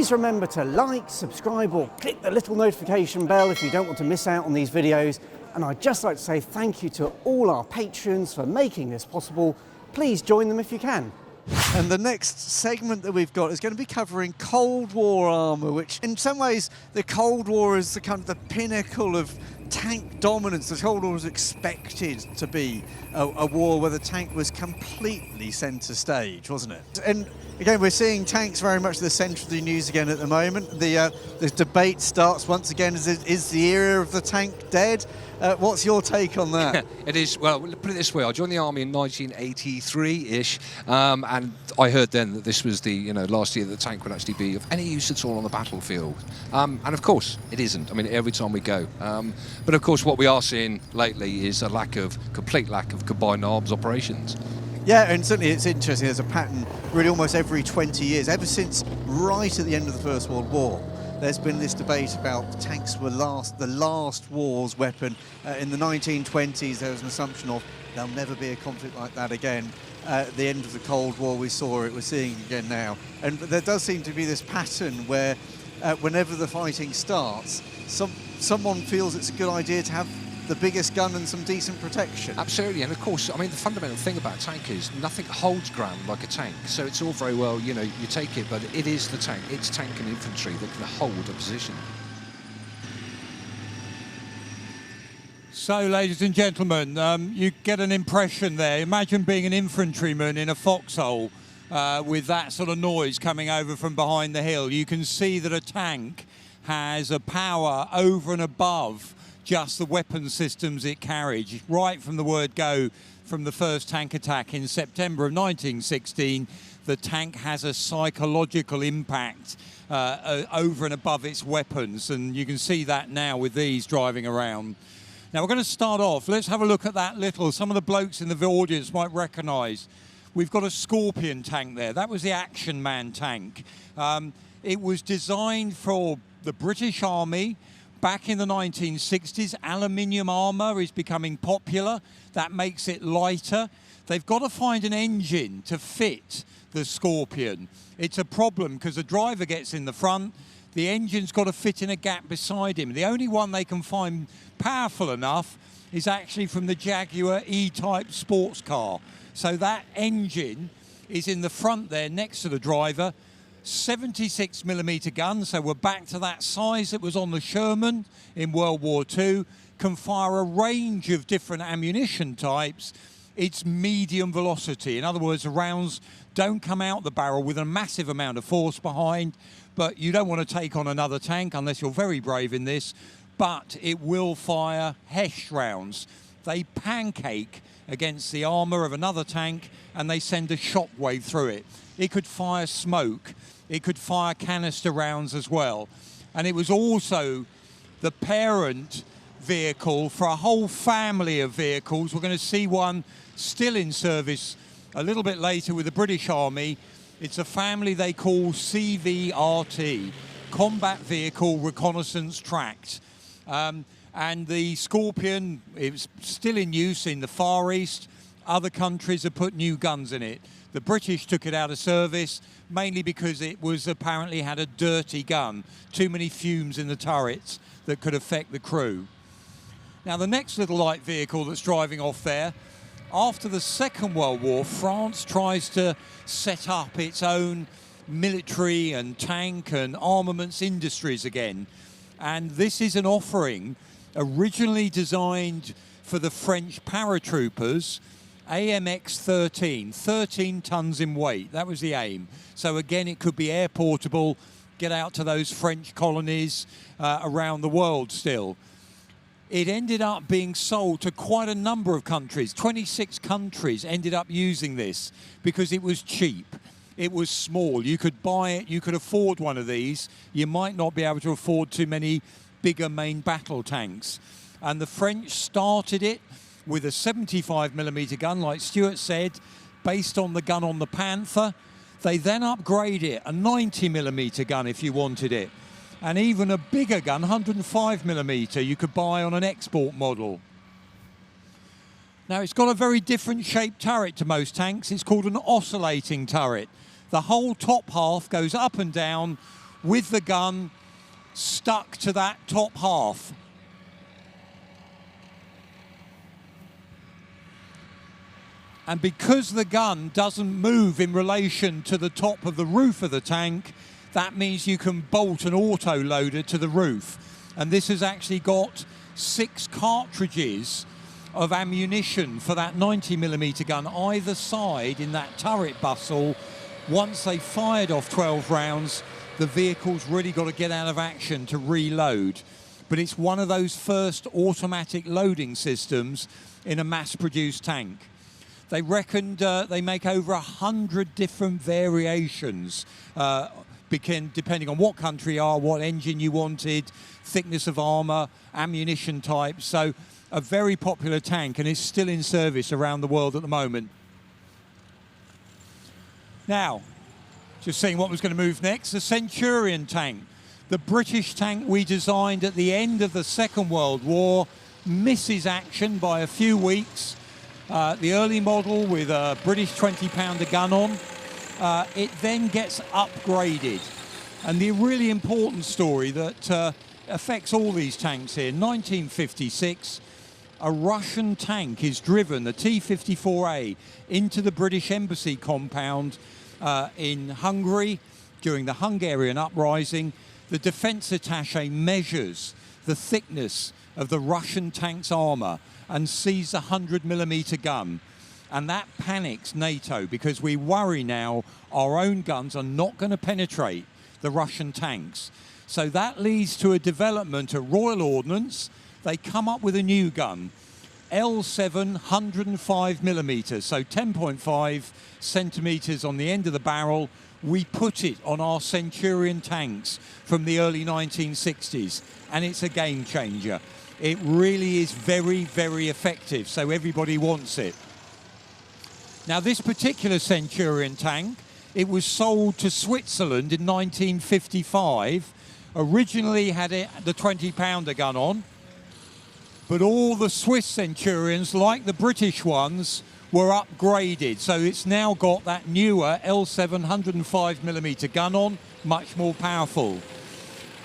Please remember to like, subscribe or click the little notification bell if you don't want to miss out on these videos. And I'd just like to say thank you to all our patrons for making this possible. Please join them if you can. And the next segment that we've got is going to be covering Cold War armour, which in some ways the Cold War is the kind of the pinnacle of tank dominance. The Cold War was expected to be a war where the tank was completely centre stage, wasn't it? And again, we're seeing tanks very much the centre of the news again at the moment. The debate starts once again, is the era of the tank dead? What's your take on that? It is, well, put it this way, I joined the army in 1983-ish, and I heard then that this was the last year that the tank would actually be of any use at all on the battlefield. And of course, it isn't. I mean, every time we go. But of course, what we are seeing lately is a complete lack of combined arms operations. Yeah, and certainly it's interesting. There's a pattern really almost every 20 years, ever since right at the end of the First World War. There's been this debate about tanks were the last war's weapon. In the 1920s, there was an assumption of there'll never be a conflict like that again. At the end of the Cold War, we saw it. We're seeing it again now. And there does seem to be this pattern where whenever the fighting starts, someone feels it's a good idea to have the biggest gun and some decent protection. Absolutely, and of course, I mean, the fundamental thing about a tank is nothing holds ground like a tank. So it's all very well, you take it, but it is the tank. It's tank and infantry that can hold a position. So, ladies and gentlemen, you get an impression there. Imagine being an infantryman in a foxhole with that sort of noise coming over from behind the hill. You can see that a tank has a power over and above just the weapon systems it carried. Right from the word go, from the first tank attack in September of 1916, the tank has a psychological impact over and above its weapons, and you can see that now with these driving around. Now we're going to start off. Let's have a look at that some of the blokes in the audience might recognise. We've got a Scorpion tank there. That was the Action Man tank. It was designed for the British Army. Back in the 1960s, aluminium armour is becoming popular. That makes it lighter. They've got to find an engine to fit the Scorpion. It's a problem because the driver gets in the front, the engine's got to fit in a gap beside him. The only one they can find powerful enough is actually from the Jaguar E-Type sports car. So that engine is in the front there next to the driver. 76mm gun, so we're back to that size that was on the Sherman in World War II, can fire a range of different ammunition types. It's medium velocity. In other words, the rounds don't come out the barrel with a massive amount of force behind, but you don't want to take on another tank unless you're very brave in this, but it will fire Hesh rounds. They pancake against the armour of another tank and they send a shockwave through it. It could fire smoke. It could fire canister rounds as well. And it was also the parent vehicle for a whole family of vehicles. We're going to see one still in service a little bit later with the British Army. It's a family they call CVRT, Combat Vehicle Reconnaissance Tracked. And the Scorpion is still in use in the Far East. Other countries have put new guns in it. The British took it out of service, mainly because it was apparently had a dirty gun, too many fumes in the turrets that could affect the crew. Now the next little light vehicle that's driving off there, after the Second World War, France tries to set up its own military and tank and armaments industries again. And this is an offering originally designed for the French paratroopers, AMX-13, 13 tons in weight. That was the aim. So again, it could be air portable, get out to those French colonies around the world still. It ended up being sold to quite a number of countries. 26 countries ended up using this because it was cheap. It was small. You could buy it. You could afford one of these. You might not be able to afford too many bigger main battle tanks. And the French started it with a 75mm gun, like Stuart said, based on the gun on the Panther. They then upgrade it, a 90mm gun if you wanted it. And even a bigger gun, 105mm, you could buy on an export model. Now, it's got a very different shaped turret to most tanks. It's called an oscillating turret. The whole top half goes up and down with the gun stuck to that top half. And because the gun doesn't move in relation to the top of the roof of the tank, that means you can bolt an auto loader to the roof. And this has actually got 6 cartridges of ammunition for that 90mm gun either side in that turret bustle. Once they fired off 12 rounds, the vehicle's really got to get out of action to reload. But it's one of those first automatic loading systems in a mass-produced tank. They reckoned they make over 100 different variations, depending on what country you are, what engine you wanted, thickness of armour, ammunition type. So a very popular tank, and is still in service around the world at the moment. Now, just seeing what was going to move next, the Centurion tank. The British tank we designed at the end of the Second World War misses action by a few weeks. The early model with a British 20-pounder gun on, it then gets upgraded. And the really important story that affects all these tanks here, 1956, a Russian tank is driven, the T-54A, into the British Embassy compound in Hungary during the Hungarian uprising. The defence attaché measures the thickness of the Russian tank's armour and sees a 100mm gun. And that panics NATO, because we worry now our own guns are not going to penetrate the Russian tanks. So that leads to a development at Royal Ordnance. They come up with a new gun, L7 105mm, so 10.5 centimetres on the end of the barrel. We put it on our Centurion tanks from the early 1960s, and it's a game changer. It really is very, very effective, so everybody wants it. Now, this particular Centurion tank, it was sold to Switzerland in 1955. Originally had the 20-pounder gun on, but all the Swiss Centurions, like the British ones, were upgraded. So it's now got that newer L7 105mm gun on, much more powerful.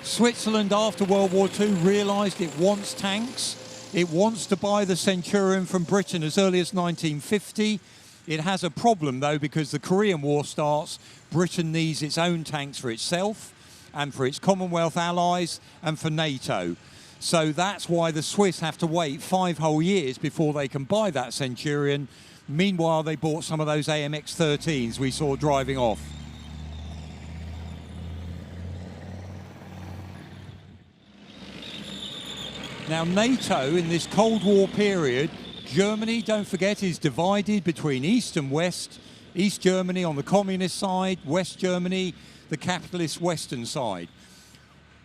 Switzerland, after World War II, realised it wants tanks. It wants to buy the Centurion from Britain as early as 1950. It has a problem, though, because the Korean War starts. Britain needs its own tanks for itself and for its Commonwealth allies and for NATO. So that's why the Swiss have to wait 5 whole years before they can buy that Centurion. Meanwhile, they bought some of those AMX-13s we saw driving off. Now, NATO, in this Cold War period, Germany, don't forget, is divided between East and West. East Germany on the communist side, West Germany, the capitalist Western side.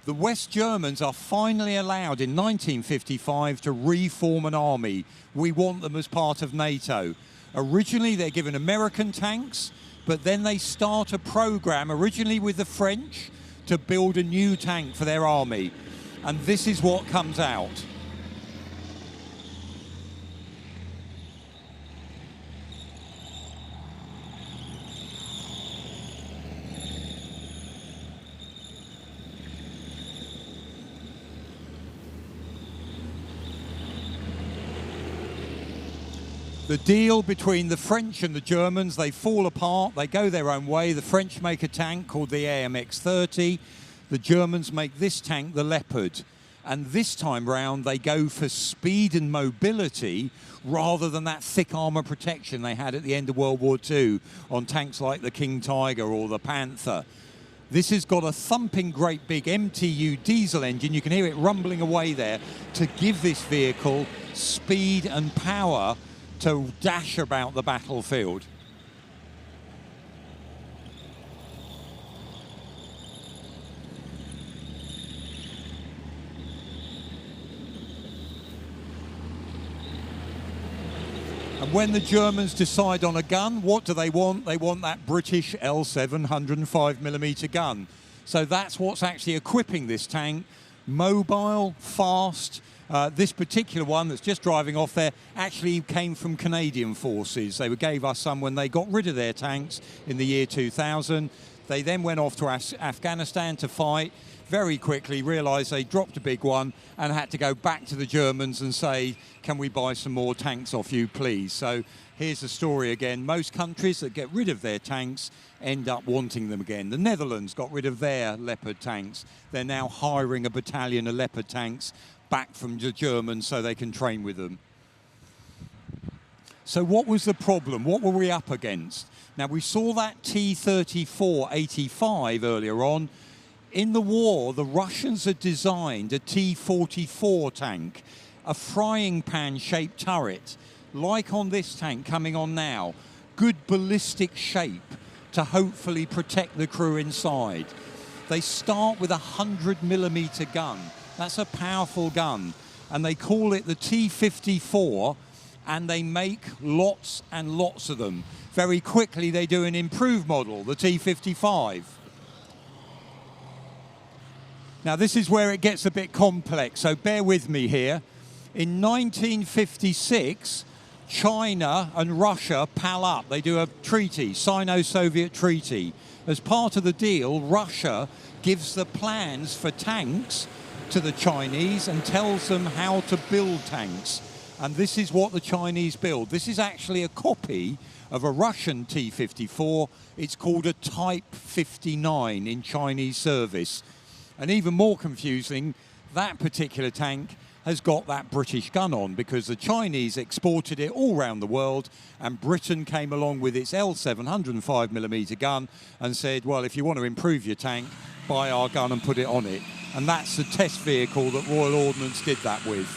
The West Germans are finally allowed in 1955 to reform an army. We want them as part of NATO. Originally, they're given American tanks, but then they start a program, originally with the French, to build a new tank for their army. And this is what comes out. The deal between the French and the Germans, they fall apart, they go their own way. The French make a tank called the AMX-30. The Germans make this tank, the Leopard. And this time round, they go for speed and mobility rather than that thick armour protection they had at the end of World War II on tanks like the King Tiger or the Panther. This has got a thumping great big MTU diesel engine. You can hear it rumbling away there to give this vehicle speed and power to dash about the battlefield. And when the Germans decide on a gun, what do they want? They want that British L7 105mm gun. So that's what's actually equipping this tank. Mobile, fast. This particular one that's just driving off there actually came from Canadian forces. They gave us some when they got rid of their tanks in the year 2000. They then went off to Afghanistan to fight. Very quickly realised they dropped a big one and had to go back to the Germans and say, can we buy some more tanks off you, please? So here's the story again. Most countries that get rid of their tanks end up wanting them again. The Netherlands got rid of their Leopard tanks. They're now hiring a battalion of Leopard tanks back from the Germans so they can train with them. So what was the problem? What were we up against? Now, we saw that T-34-85 earlier on. In the war, the Russians had designed a T-44 tank, a frying pan-shaped turret, like on this tank coming on now. Good ballistic shape to hopefully protect the crew inside. They start with a 100mm gun. That's a powerful gun. And they call it the T-54, and they make lots and lots of them. Very quickly, they do an improved model, the T-55. Now, this is where it gets a bit complex, so bear with me here. In 1956, China and Russia pal up. They do a treaty, Sino-Soviet treaty. As part of the deal, Russia gives the plans for tanks to the Chinese and tells them how to build tanks. And this is what the Chinese build. This is actually a copy of a Russian T-54. It's called a Type 59 in Chinese service. And even more confusing, that particular tank has got that British gun on because the Chinese exported it all around the world, and Britain came along with its L7 105mm gun and said, well, if you want to improve your tank, buy our gun and put it on it. And that's the test vehicle that Royal Ordnance did that with.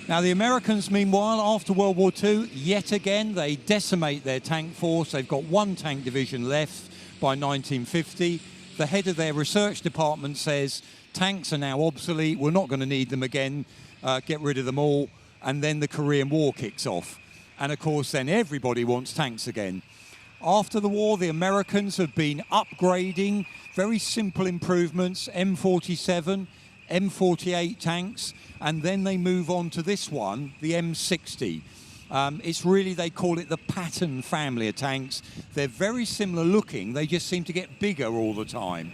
Now, the Americans, meanwhile, after World War II, yet again, they decimate their tank force. They've got one tank division left by 1950. The head of their research department says, tanks are now obsolete, we're not going to need them again, get rid of them all. And then the Korean War kicks off. And of course, then everybody wants tanks again. After the war, the Americans have been upgrading, very simple improvements, M47, M48 tanks, and then they move on to this one, the M60. It's really, they call it the Patton family of tanks. They're very similar looking, they just seem to get bigger all the time.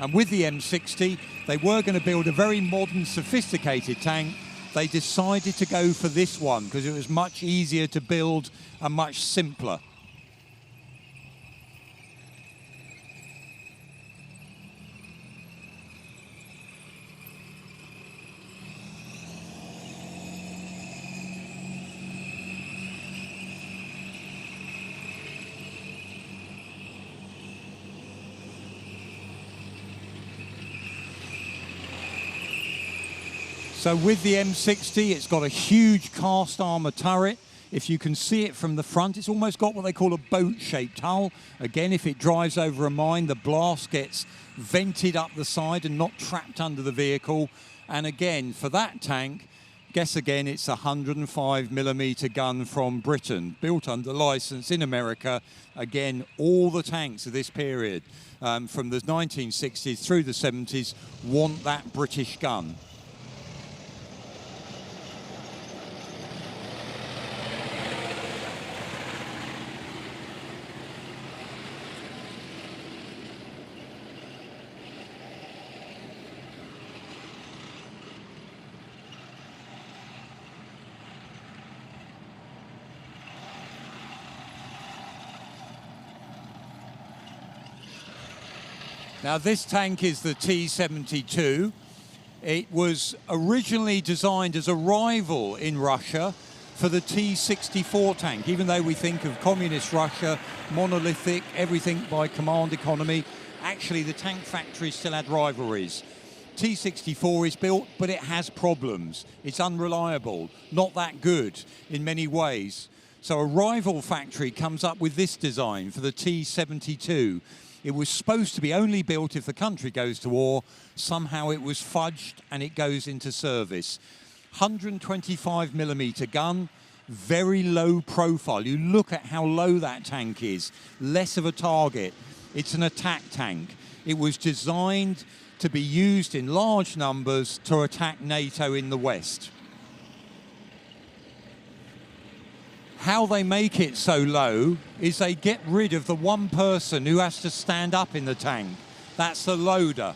And with the M60, they were going to build a very modern, sophisticated tank. They decided to go for this one because it was much easier to build and much simpler. So with the M60, it's got a huge cast armour turret. If you can see it from the front, it's almost got what they call a boat-shaped hull. Again, if it drives over a mine, the blast gets vented up the side and not trapped under the vehicle. And again, for that tank, guess again, it's a 105mm gun from Britain, built under licence in America. Again, all the tanks of this period, from the 1960s through the 70s, want that British gun. Now, this tank is the T-72. It was originally designed as a rival in Russia for the T-64 tank. Even though we think of communist Russia, monolithic, everything by command economy, actually the tank factory still had rivalries. T-64 is built, but it has problems. It's unreliable, not that good in many ways. So a rival factory comes up with this design for the T-72. It was supposed to be only built if the country goes to war. Somehow it was fudged and it goes into service. 125mm gun, very low profile. You look at how low that tank is, less of a target. It's an attack tank. It was designed to be used in large numbers to attack NATO in the West. How they make it so low is they get rid of the one person who has to stand up in the tank. That's the loader.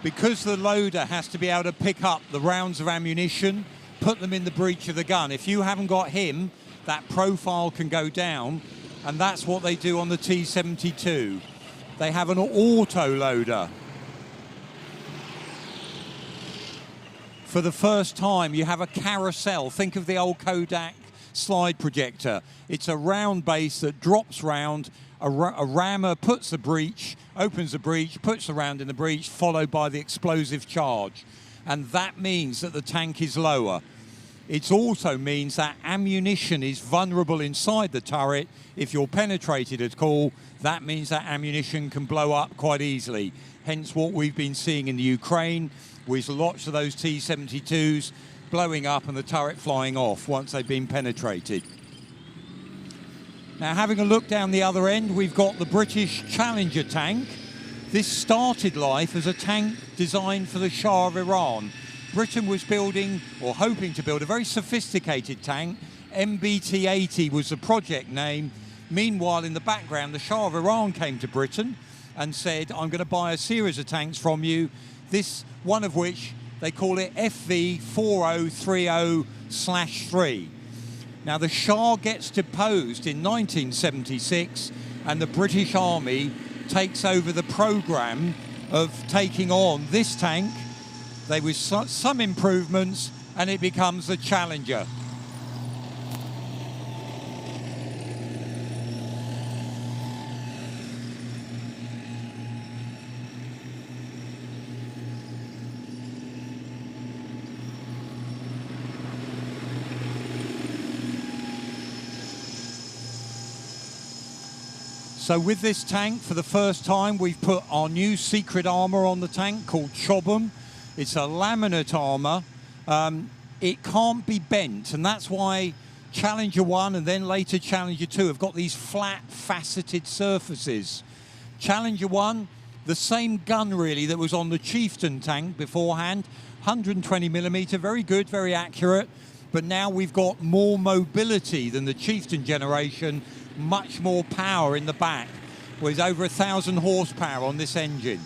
Because the loader has to be able to pick up the rounds of ammunition, put them in the breech of the gun. If you haven't got him, that profile can go down, and that's what they do on the T-72. They have an auto loader. For the first time, you have a carousel. Think of the old Kodak slide projector. It's a round base that drops round. A rammer puts the breech, opens the breech, puts the round in the breech, followed by the explosive charge. And that means that the tank is lower. It also means that ammunition is vulnerable inside the turret. If you're penetrated at all, that means that ammunition can blow up quite easily. Hence what we've been seeing in the Ukraine, with lots of those T-72s blowing up and the turret flying off once they've been penetrated. Now, having a look down the other end, we've got the British Challenger tank. This started life as a tank designed for the Shah of Iran. Britain was building, or hoping to build, a very sophisticated tank. MBT-80 was the project name. Meanwhile, in the background, the Shah of Iran came to Britain and said, I'm going to buy a series of tanks from you, this one of which they call it FV4030/3. Now, the Shah gets deposed in 1976, and the British Army takes over the programme of taking on this tank. There was some improvements, and it becomes the Challenger. So with this tank, for the first time, we've put our new secret armour on the tank called Chobham. It's a laminate armour. It can't be bent, and that's why Challenger 1 and then later Challenger 2 have got these flat, faceted surfaces. Challenger 1, the same gun really that was on the Chieftain tank beforehand, 120mm, very good, very accurate, but now we've got more mobility than the Chieftain generation, much more power in the back, with over 1,000 horsepower on this engine.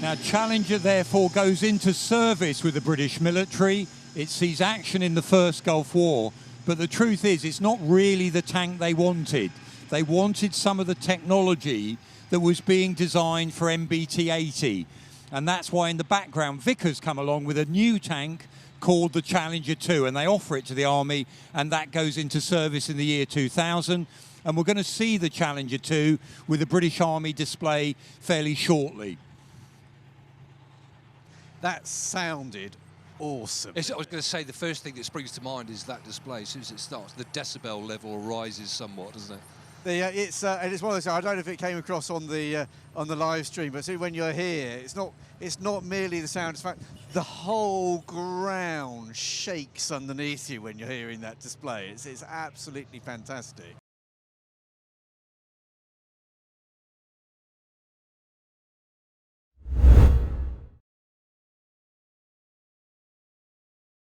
Now, Challenger therefore goes into service with the British military. It sees action in the First Gulf War. But the truth is, it's not really the tank they wanted. They wanted some of the technology that was being designed for MBT-80. And that's why in the background, Vickers come along with a new tank called the Challenger 2, and they offer it to the Army, and that goes into service in the year 2000. And we're going to see the Challenger 2 with the British Army display fairly shortly. That sounded awesome. I was going to say, the first thing that springs to mind is that display. As soon as it starts, the decibel level rises somewhat, doesn't it? And it's one of those. I don't know if it came across on the live stream, but see, when you're here, it's not merely the sound. It's fact the whole ground shakes underneath you when you're hearing that display. It's absolutely fantastic.